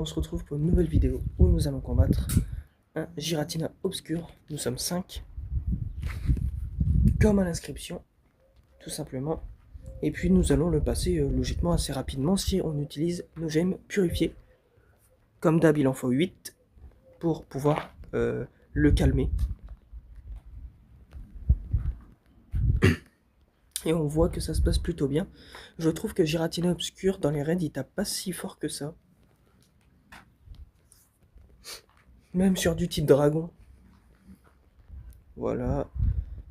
on se retrouve pour une nouvelle vidéo où nous allons combattre un Giratina obscur. Nous sommes 5, comme à l'inscription, tout simplement. Et puis nous allons le passer logiquement assez rapidement si on utilise nos gemmes purifiées. Comme d'hab, il en faut 8 pour pouvoir le calmer. Et on voit que ça se passe plutôt bien. Je trouve que Giratina obscur dans les raids, il tape pas si fort que ça. Même sur du type dragon. Voilà.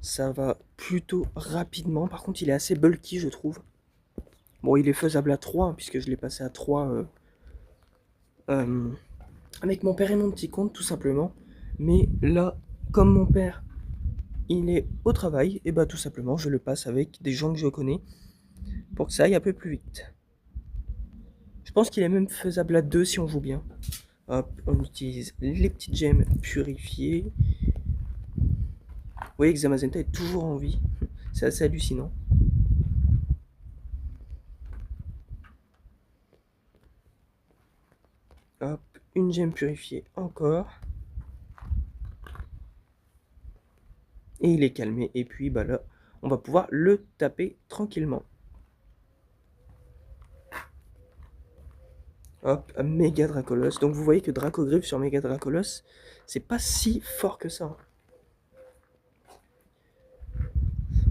Ça va plutôt rapidement. Par contre, il est assez bulky, je trouve. Bon, il est faisable à 3, hein, puisque je l'ai passé à 3 avec mon père et mon petit compte, tout simplement. Mais là, comme mon père, il est au travail, et bah tout simplement, je le passe avec des gens que je connais pour que ça aille un peu plus vite. Je pense qu'il est même faisable à 2 si on joue bien. Hop, on utilise les petites gemmes purifiées. Vous voyez que Zamazenta est toujours en vie. C'est assez hallucinant. Hop, une gemme purifiée encore. Et il est calmé. Et puis bah là, on va pouvoir le taper tranquillement. Hop, méga Dracolos. Donc vous voyez que Dracogriffe sur méga Dracolos, c'est pas si fort que ça.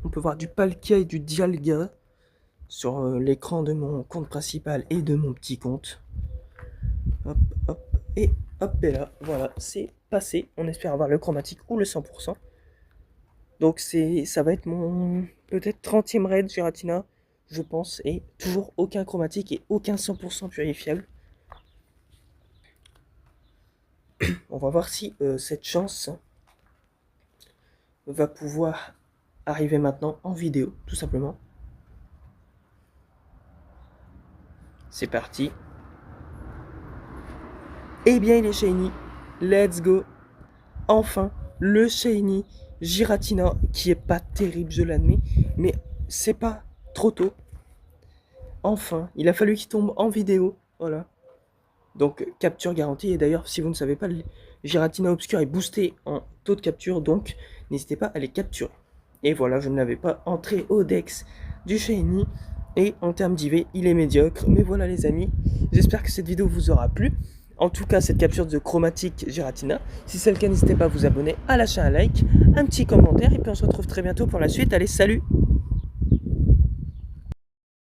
On peut voir du Palkia et du Dialga sur l'écran de mon compte principal et de mon petit compte. Hop, hop, et hop, et là, voilà, c'est passé. On espère avoir le chromatique ou le 100%. Donc ça va être mon peut-être 30e raid Giratina, je pense, et toujours aucun chromatique et aucun 100% purifiable. On va voir si cette chance va pouvoir arriver maintenant en vidéo, tout simplement. C'est parti. Eh bien, il est shiny. Let's go. Enfin, le shiny Giratina, qui est pas terrible, je l'admets, mais c'est pas trop tôt. Enfin, il a fallu qu'il tombe en vidéo, voilà. Donc, capture garantie. Et d'ailleurs, si vous ne savez pas, le Giratina obscur est boosté en taux de capture, donc n'hésitez pas à les capturer. Et voilà, je ne l'avais pas entré au dex du shiny. Et en termes d'IV, il est médiocre. Mais voilà les amis, j'espère que cette vidéo vous aura plu. En tout cas, cette capture de chromatique Giratina. Si c'est le cas, n'hésitez pas à vous abonner, à lâcher un like, un petit commentaire. Et puis on se retrouve très bientôt pour la suite. Allez, salut!